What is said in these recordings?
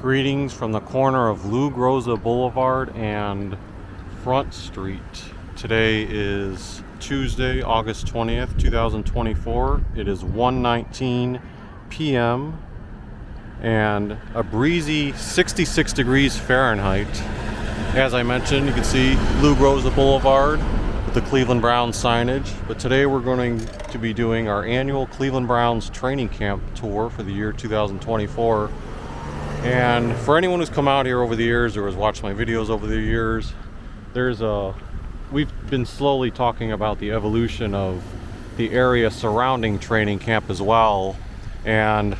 Greetings from the corner of Lou Groza Boulevard and Front Street. Today is Tuesday, August 20th, 2024. It is 1:19 p.m. and a breezy 66 degrees Fahrenheit. As I mentioned, you can see Lou Groza Boulevard with the Cleveland Browns signage. But today we're going to be doing our annual Cleveland Browns training camp tour for the year 2024. And for anyone who's come out here over the years or has watched my videos over the years, we've been slowly talking about the evolution of the area surrounding training camp as well. And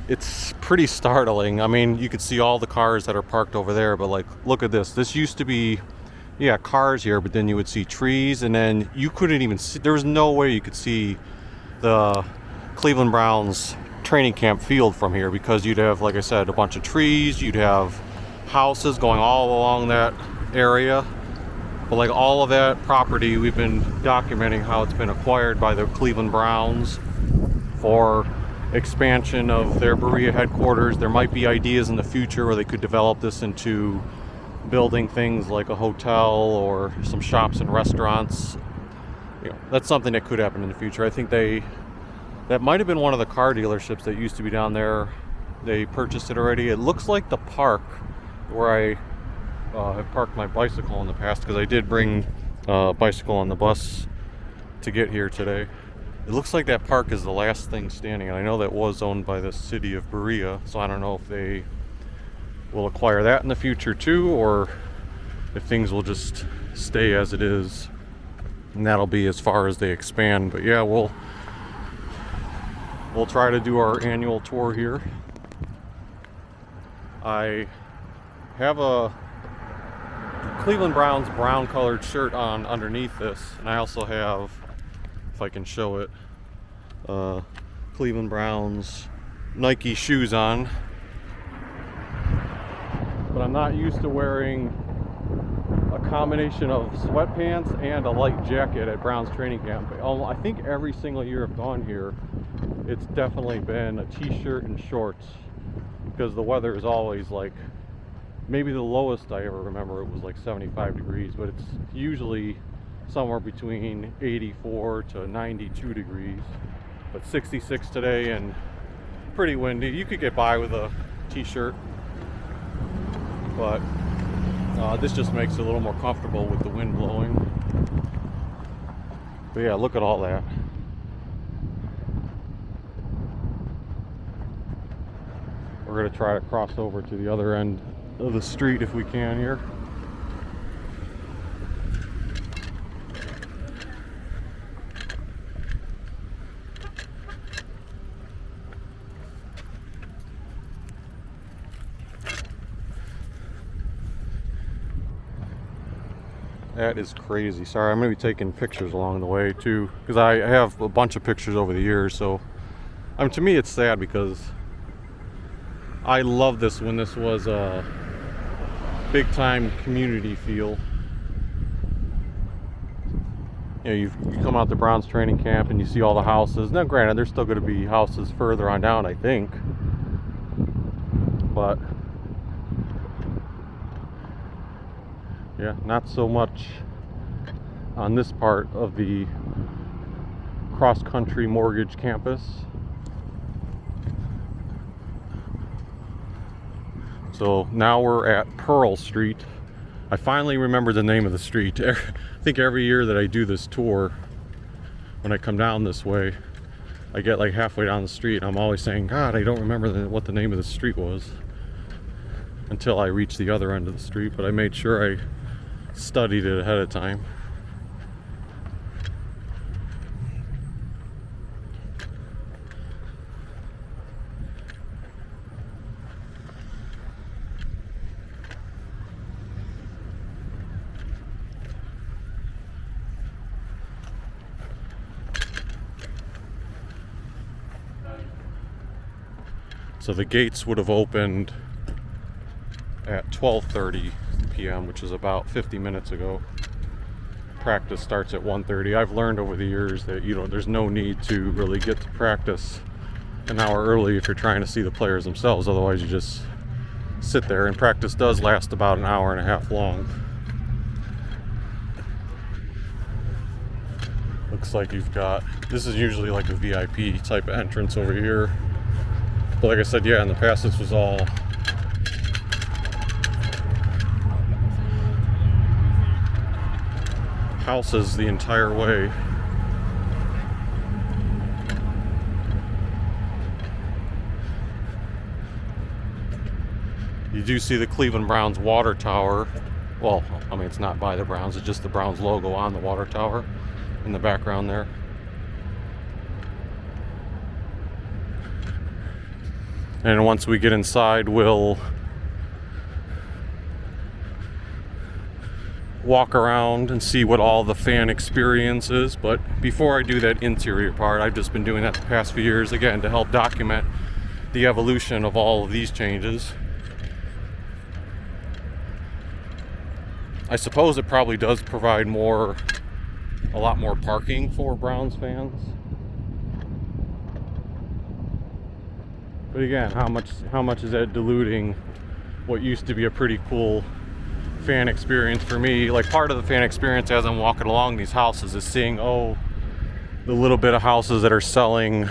it's pretty startling. I mean, you could see all the cars that are parked over there, but like, look at this. This used to be, cars here, but then you would see trees, and then you couldn't even see, there was no way you could see the Cleveland Browns training camp field from here, because you'd have, like I said, a bunch of trees, you'd have houses going all along that area. But like all of that property, we've been documenting how it's been acquired by the Cleveland Browns for expansion of their Berea headquarters. There might be ideas in the future where they could develop this into building things like a hotel or some shops and restaurants. That's something that could happen in the future. I think that might have been one of the car dealerships that used to be down there. They purchased it already. It looks like the park where I have parked my bicycle in the past, because I did bring a bicycle on the bus to get here today. It looks like that park is the last thing standing, and I know that was owned by the city of Berea, so I don't know if they will acquire that in the future too, or if things will just stay as it is, and that'll be as far as they expand. But yeah, we'll try to do our annual tour here. I have a Cleveland Browns brown colored shirt on underneath this, and I also have, if I can show it, Cleveland Browns Nike shoes on. But I'm not used to wearing a combination of sweatpants and a light jacket at Browns training camp. I think every single year I've gone here, it's definitely been a t-shirt and shorts, because the weather is always like, maybe the lowest I ever remember, it was like 75 degrees, but it's usually somewhere between 84 to 92 degrees. But 66 today and pretty windy. You could get by with a t-shirt, but this just makes it a little more comfortable with the wind blowing. But yeah, look at all that. We're going to try to cross over to the other end of the street if we can here. That is crazy. Sorry, I'm going to be taking pictures along the way too, because I have a bunch of pictures over the years. So to me it's sad, because I love this when this was a big time community feel. You come out to Browns training camp and you see all the houses. Now granted, there's still going to be houses further on down, I think, but yeah, not so much on this part of the cross-country mortgage campus. So now we're at Pearl Street. I finally remember the name of the street. I think every year that I do this tour, when I come down this way, I get like halfway down the street, I'm always saying, God, I don't remember what the name of the street was, until I reach the other end of the street. But I made sure I studied it ahead of time. So the gates would have opened at 12:30 p.m., which is about 50 minutes ago. Practice starts at 1:30. I've learned over the years that there's no need to really get to practice an hour early if you're trying to see the players themselves. Otherwise, you just sit there, and practice does last about an hour and a half long. Looks like you've got, this is usually like a VIP type of entrance over here. But like I said, yeah, in the past this was all houses the entire way. You do see the Cleveland Browns water tower. Well, I mean, it's not by the Browns, it's just the Browns logo on the water tower in the background there. And once we get inside, we'll walk around and see what all the fan experience is. But before I do that interior part, I've just been doing that the past few years, again, to help document the evolution of all of these changes. I suppose it probably does provide a lot more parking for Browns fans. But again, how much is that diluting what used to be a pretty cool fan experience for me? Like, part of the fan experience as I'm walking along these houses is seeing, the little bit of houses that are selling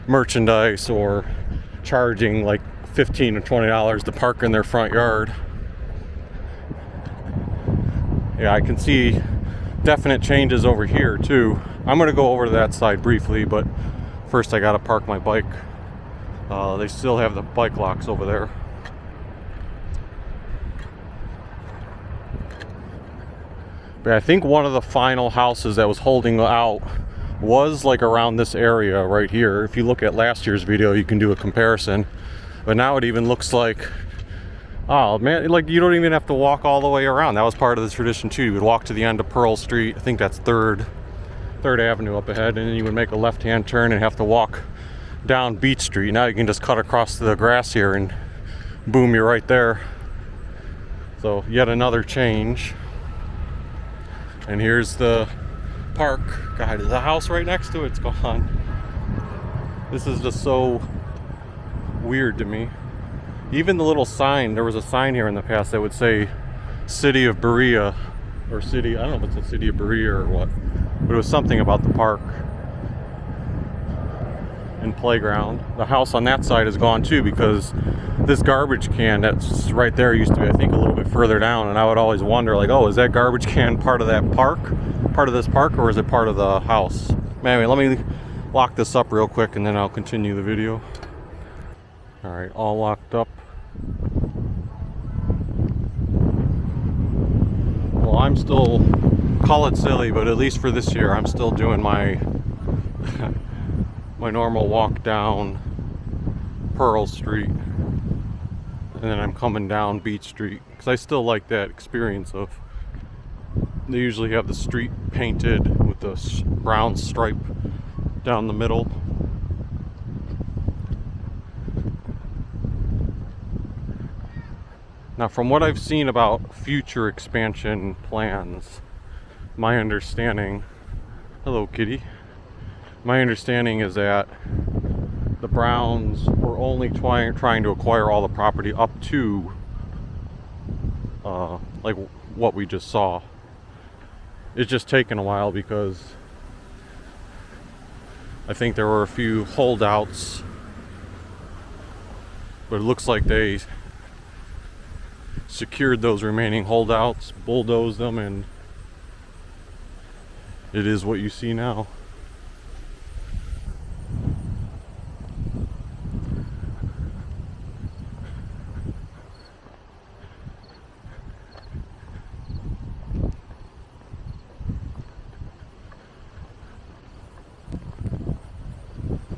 merchandise or charging like $15 or $20 to park in their front yard. Yeah, I can see definite changes over here too. I'm going to go over to that side briefly, but first I got to park my bike. They still have the bike locks over there. But I think one of the final houses that was holding out was like around this area right here. If you look at last year's video, you can do a comparison. But now it even looks like, oh man, like you don't even have to walk all the way around. That was part of the tradition too. You would walk to the end of Pearl Street. I think that's Third Avenue up ahead, and then you would make a left-hand turn and have to walk down Beach Street. Now you can just cut across the grass here and boom, you're right there. So yet another change. And here's the park. God, the house right next to it's gone. This is just so weird to me. Even the little sign, there was a sign here in the past that would say City of Berea, or City, I don't know if it's the City of Berea or what, but it was something about the park and playground. The house on that side is gone too, because this garbage can that's right there used to be, I think, a little bit further down, and I would always wonder, like, is that garbage can part of that park, part of this park, or is it part of the house? Anyway, let me lock this up real quick and then I'll continue the video. All right, all locked up. Well, I'm still, call it silly, but at least for this year, I'm still doing my my normal walk down Pearl Street, and then I'm coming down Beach Street, because I still like that experience of, they usually have the street painted with the brown stripe down the middle. Now, from what I've seen about future expansion plans, my understanding, hello kitty, my understanding is that the Browns were only trying to acquire all the property up to like what we just saw. It's just taken a while because I think there were a few holdouts, but it looks like they secured those remaining holdouts, bulldozed them, and it is what you see now.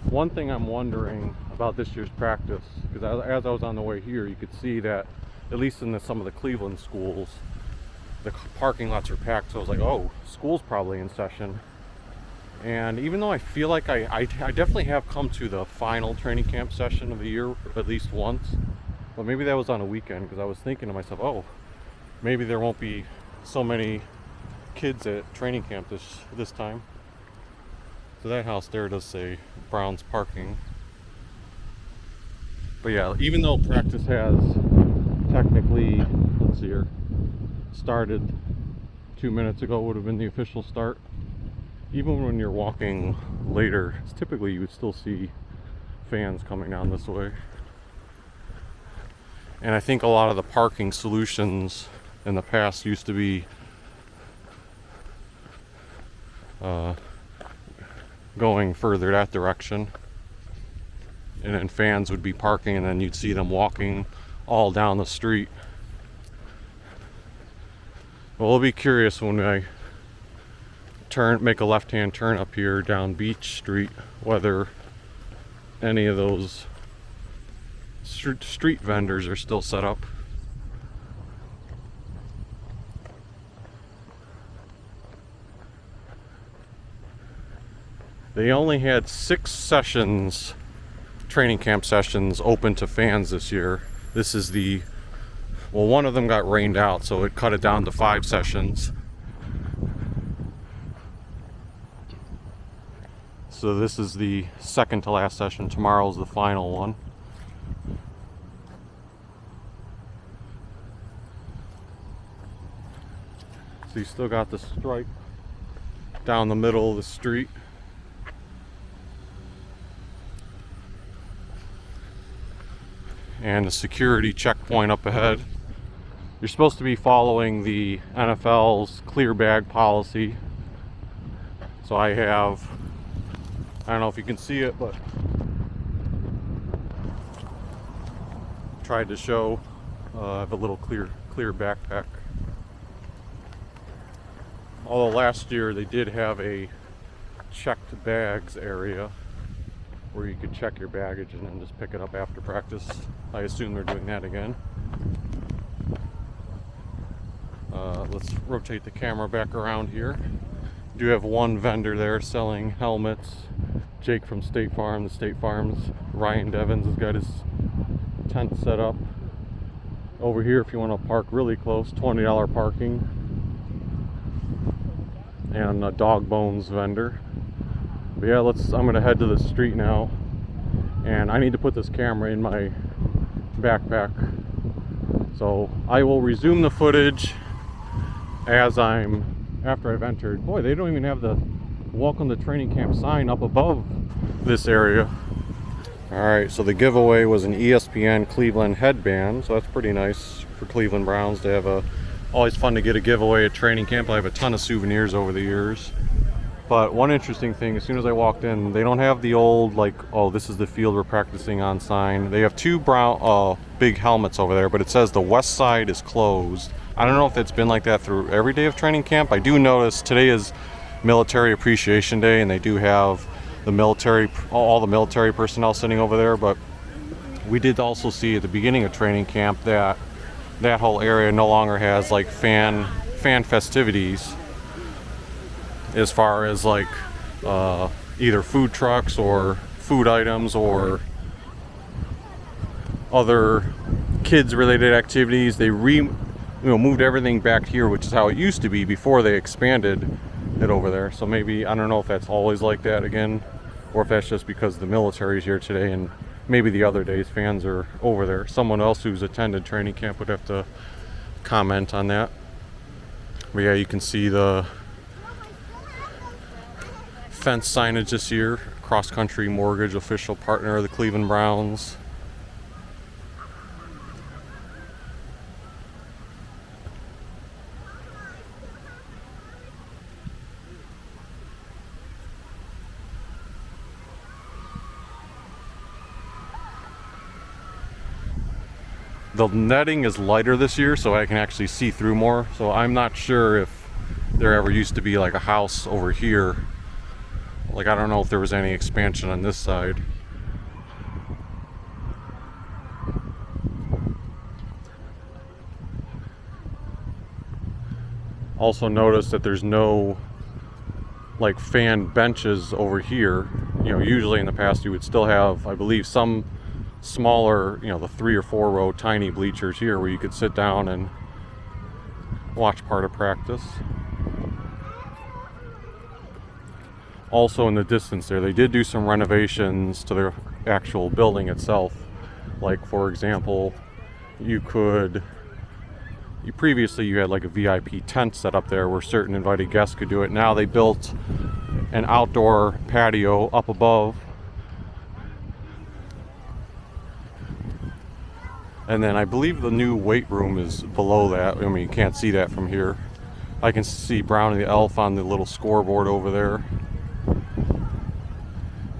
One thing I'm wondering about this year's practice, because as I was on the way here, you could see that at least in some of the Cleveland schools, the parking lots are packed. So I was like, school's probably in session. And even though I feel like I definitely have come to the final training camp session of the year at least once, but maybe that was on a weekend, because I was thinking to myself, maybe there won't be so many kids at training camp this time. So that house there does say Browns parking. But yeah, even though practice has technically, let's see here, started 2 minutes ago, would have been the official start. Even when you're walking later, typically you would still see fans coming down this way. And I think a lot of the parking solutions in the past used to be going further that direction, and then fans would be parking, and then you'd see them walking all down the street. Well, I'll be curious when I make a left-hand turn up here down Beach Street, whether any of those street vendors are still set up. They only had 6 sessions, training camp sessions, open to fans this year. This is well, one of them got rained out, so it cut it down to 5 sessions. So this is the second to last session. Tomorrow's the final one. So you still got the stripe down the middle of the street. And a security checkpoint up ahead. You're supposed to be following the NFL's clear bag policy. So I don't know if you can see it, but tried to show I have a little clear backpack. Although last year they did have a checked bags area where you could check your baggage and then just pick it up after practice. I assume they're doing that again. Let's rotate the camera back around here. Do have one vendor there selling helmets. Jake from State Farm, the State Farm's Ryan Devins has got his tent set up. Over here, if you want to park really close, $20 parking. And a Dog Bones vendor. But yeah, I'm gonna head to the street now, and I need to put this camera in my backpack. So I will resume the footage after I've entered. Boy, they don't even have the welcome to training camp sign up above this area. Alright, so the giveaway was an ESPN Cleveland headband, so that's pretty nice for Cleveland Browns to have always fun to get a giveaway at training camp. I have a ton of souvenirs over the years. But one interesting thing, as soon as I walked in, they don't have the old, like, oh, this is the field we're practicing on sign. They have 2 big helmets over there, but it says the west side is closed. I don't know if it's been like that through every day of training camp. I do notice today is Military Appreciation Day, and they do have all the military personnel sitting over there. But we did also see at the beginning of training camp that whole area no longer has like fan festivities, as far as like either food trucks or food items or other kids related activities. They moved everything back here, which is how it used to be before they expanded it over there. So maybe, I don't know if that's always like that again, or if that's just because the military's here today and maybe the other days fans are over there. Someone else who's attended training camp would have to comment on that. But yeah, you can see the fence signage this year. Cross Country Mortgage, official partner of the Cleveland Browns. The netting is lighter this year, so I can actually see through more. So I'm not sure if there ever used to be like a house over here. Like, I don't know if there was any expansion on this side. Also notice that there's no like fan benches over here. You know, usually in the past you would still have, I believe, some smaller, the 3 or 4 row tiny bleachers here where you could sit down and watch part of practice. Also in the distance there, they did do some renovations to their actual building itself. Like, for example, you previously you had like a VIP tent set up there where certain invited guests could do it. Now they built an outdoor patio up above. And then I believe the new weight room is below that. I mean, you can't see that from here. I can see Brownie the elf on the little scoreboard over there.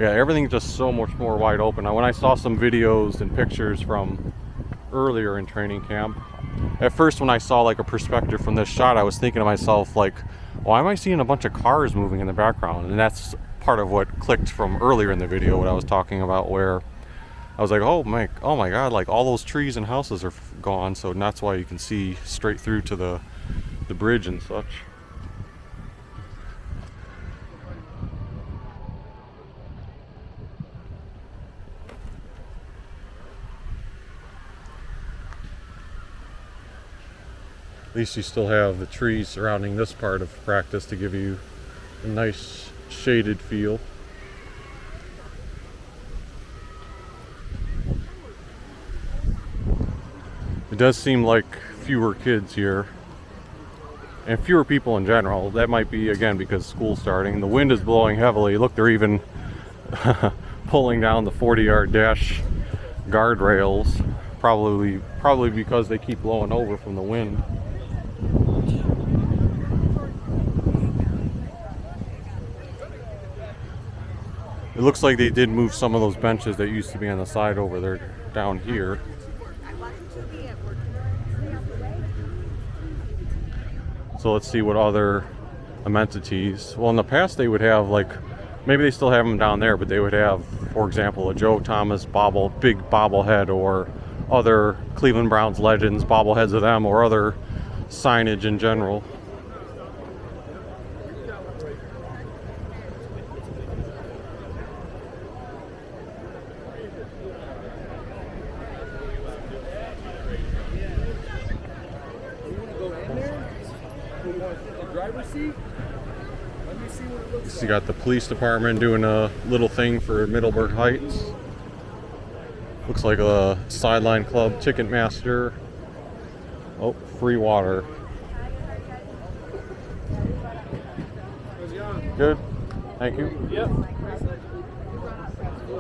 Yeah, everything's just so much more wide open. Now, when I saw some videos and pictures from earlier in training camp, at first when I saw like a perspective from this shot, I was thinking to myself like, why am I seeing a bunch of cars moving in the background? And that's part of what clicked from earlier in the video, what I was talking about, where I was like, oh my God, like all those trees and houses are gone. So that's why you can see straight through to the bridge and such. At least you still have the trees surrounding this part of practice to give you a nice shaded feel. It does seem like fewer kids here and fewer people in general. That might be, again, because school's starting. The wind is blowing heavily. Look, they're even pulling down the 40-yard dash guardrails, probably because they keep blowing over from the wind. It looks like they did move some of those benches that used to be on the side over there down here. So let's see what other amenities. Well, in the past they would have, like, maybe they still have them down there, but they would have, for example, a Joe Thomas big bobblehead, or other Cleveland Browns legends, bobbleheads of them, or other signage in general. So you got the police department doing a little thing for Middleburg Heights. Looks like a sideline club Ticketmaster. Oh, free water. Good. Thank you. Yep.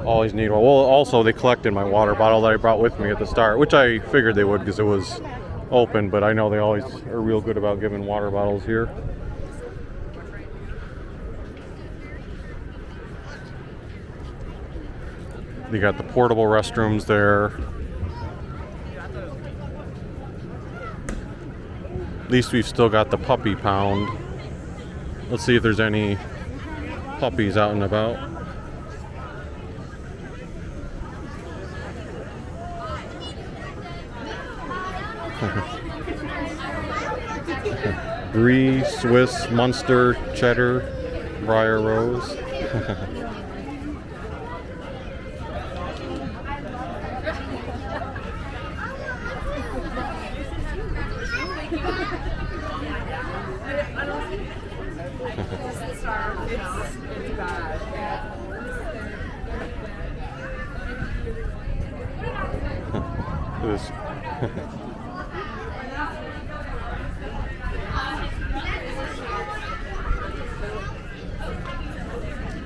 Always need one. Well, also they collected my water bottle that I brought with me at the start, which I figured they would because it was open, but I know they always are real good about giving water bottles here. You got the portable restrooms there. At least we've still got the puppy pound. Let's see if there's any puppies out and about. Brie, Swiss, Munster, Cheddar, Briar Rose. This.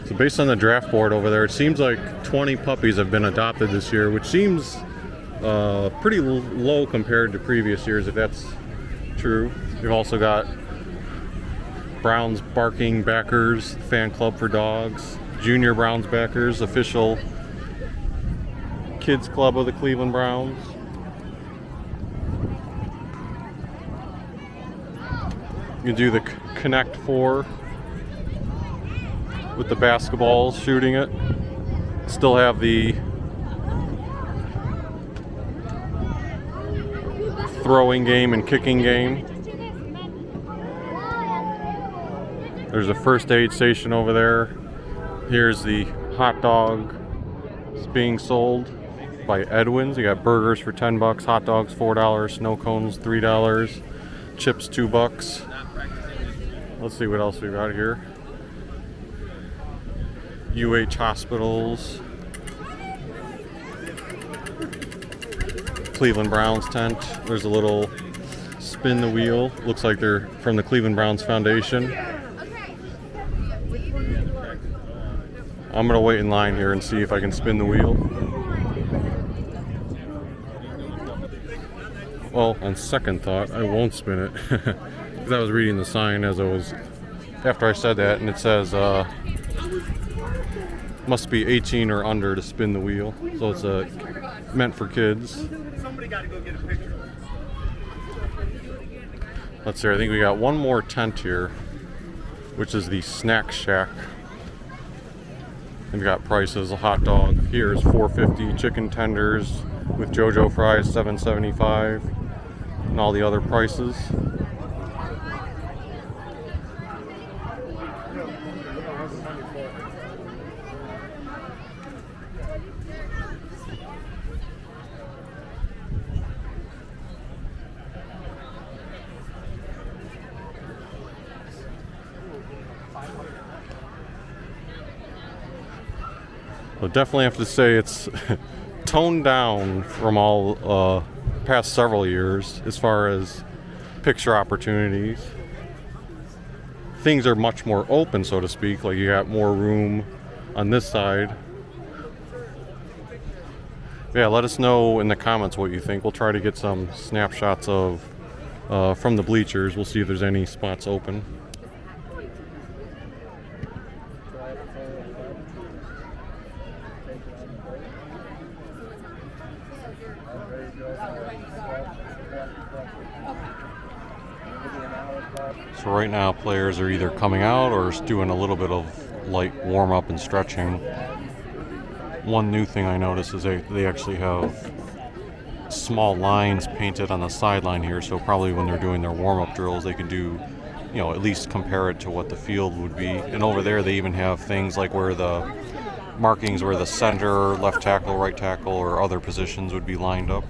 So based on the draft board over there, it seems like 20 puppies have been adopted this year, which seems pretty low compared to previous years, if that's true. We've also got Browns Barking Backers Fan Club for Dogs, Junior Browns Backers, official kids club of the Cleveland Browns. You can do the Connect Four with the basketballs, shooting it. Still have the throwing game and kicking game. There's a first aid station over there. Here's the hot dog that's being sold by Edwin's. You got burgers for $10, hot dogs $4, snow cones $3, chips $2. Let's see what else we got here. UH Hospitals. Cleveland Browns tent. There's a little spin the wheel. Looks like they're from the Cleveland Browns Foundation. I'm gonna wait in line here and see if I can spin the wheel. Well, on second thought, I won't spin it because I was reading the sign after I said that, and it says must be 18 or under to spin the wheel, so it's meant for kids. Somebody got to go get a picture. Let's see, I think we got one more tent here, which is the Snack Shack. They've got prices. A hot dog here is $4.50, chicken tenders with JoJo fries $7.75, and all the other prices. I definitely have to say it's toned down from all past several years as far as picture opportunities. Things are much more open, so to speak. Like, you got more room on this side. Yeah, let us know in the comments what you think. We'll try to get some snapshots of from the bleachers. We'll see if there's any spots open. So right now players are either coming out or doing a little bit of light warm up and stretching. One new thing I noticed is they actually have small lines painted on the sideline here, so probably when they're doing their warm up drills they can do, at least compare it to what the field would be. And over there they even have things like where the markings where the center, left tackle, right tackle, or other positions would be lined up.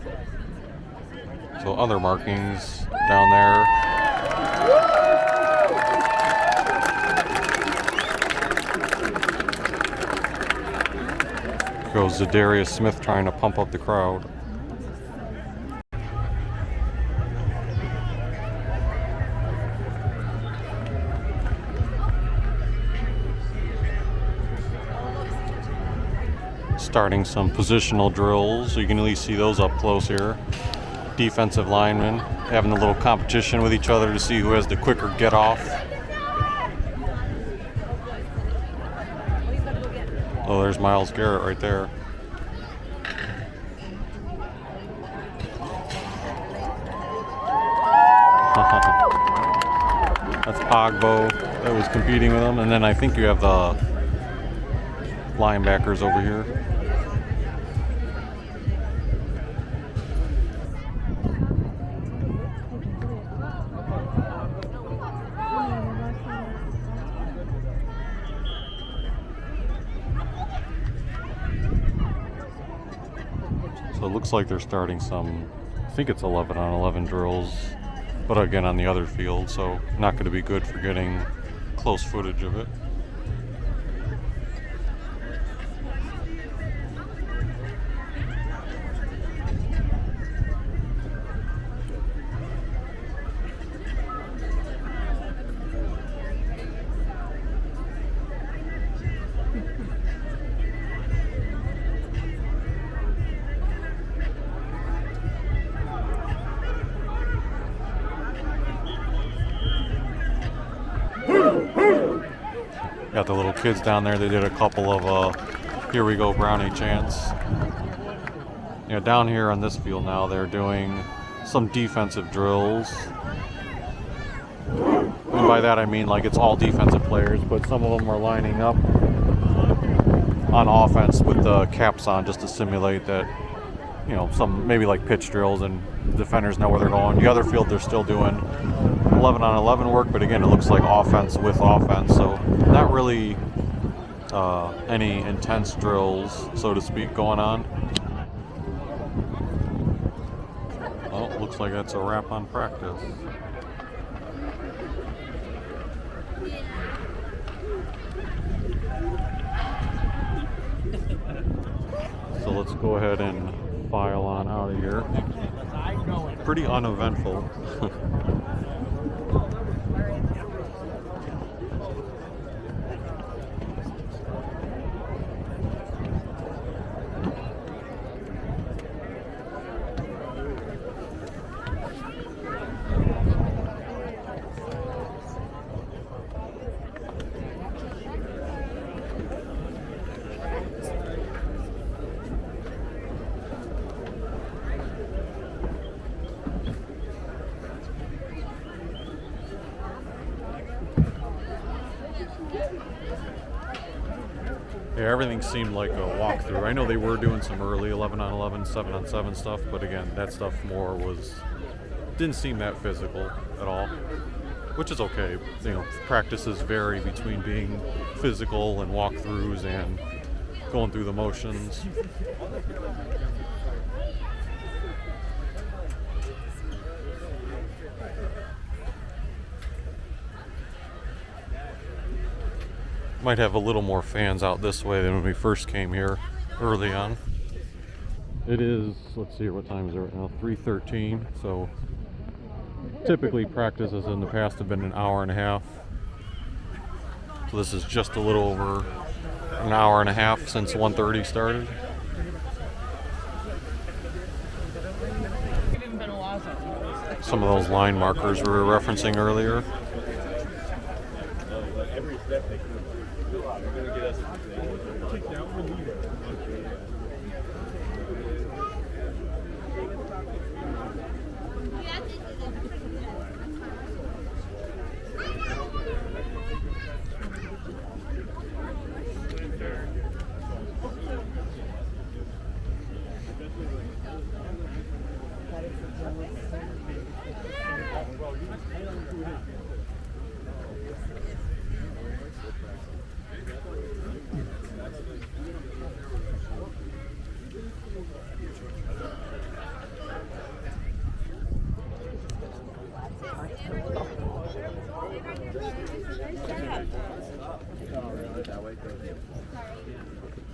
So other markings down there. Goes Zadarius Smith trying to pump up the crowd. Starting some positional drills, so you can at least see those up close here. Defensive linemen having a little competition with each other to see who has the quicker get off. Oh, there's Myles Garrett right there. That's Pogbo that was competing with him. And then I think you have the linebackers over here. So it looks like they're starting some, I think it's 11 on 11 drills, but again on the other field, so not going to be good for getting close footage of it. Got the little kids down there. They did a couple of Here We Go Brownie chants. Down here on this field now, they're doing some defensive drills. And by that I mean like it's all defensive players, but some of them are lining up on offense with the caps on just to simulate that, some maybe like pitch drills and defenders know where they're going. The other field, they're still doing 11 on 11 work, but again, it looks like offense with offense, so not really any intense drills, so to speak, going on. Well, looks like that's a wrap on practice. So let's go ahead and file on out of here. Pretty uneventful. Yeah, everything seemed like a walkthrough. I know they were doing some early 11 on 11, 7 on 7 stuff, but again, that stuff more didn't seem that physical at all, which is okay. You know, practices vary between being physical and walkthroughs and going through the motions. Might have a little more fans out this way than when we first came here early on. It is, let's see, what time is it right now? 3:13. So typically practices in the past have been an hour and a half. So this is just a little over an hour and a half since 1:30 started. Some of those line markers we were referencing earlier.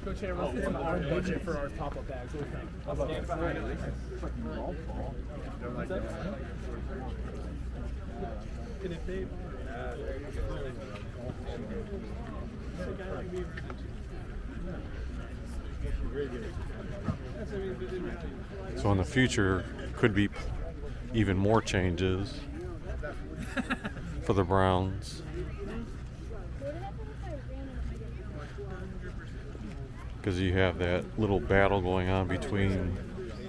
Coach Hair, what's our budget for our pop-up bags? What do you think? How about So in the future, could be even more changes for the Browns. Because you have that little battle going on between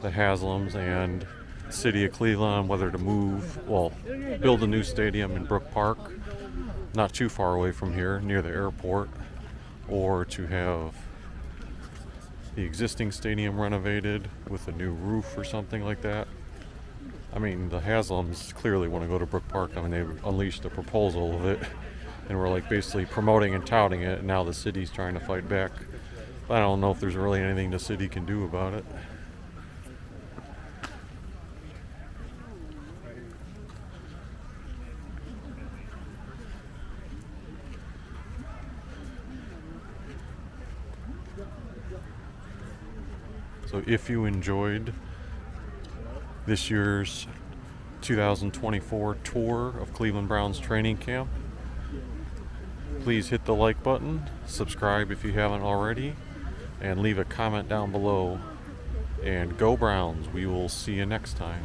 the Haslams and the city of Cleveland on whether to build a new stadium in Brook Park, not too far away from here, near the airport, or to have the existing stadium renovated with a new roof or something like that. I mean, the Haslams clearly want to go to Brook Park. I mean, they've unleashed a proposal of it, and we're like basically promoting and touting it, and now the city's trying to fight back. I don't know if there's really anything the city can do about it. So if you enjoyed this year's 2024 tour of Cleveland Browns training camp, please hit the like button, subscribe if you haven't already, and leave a comment down below. And go Browns. We will see you next time.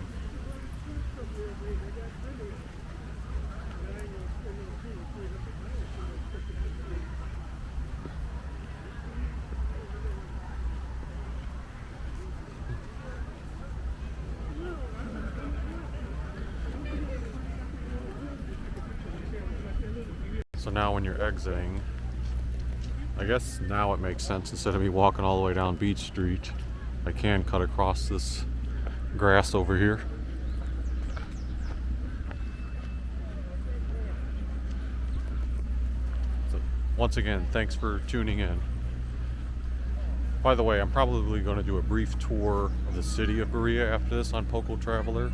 So now when you're exiting, I guess now it makes sense, instead of me walking all the way down Beach Street, I can cut across this grass over here. So once again, thanks for tuning in. By the way, I'm probably going to do a brief tour of the city of Berea after this on Poco Traveler,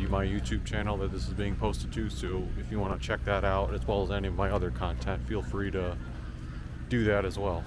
my YouTube channel that this is being posted to. So if you want to check that out, as well as any of my other content, feel free to do that as well.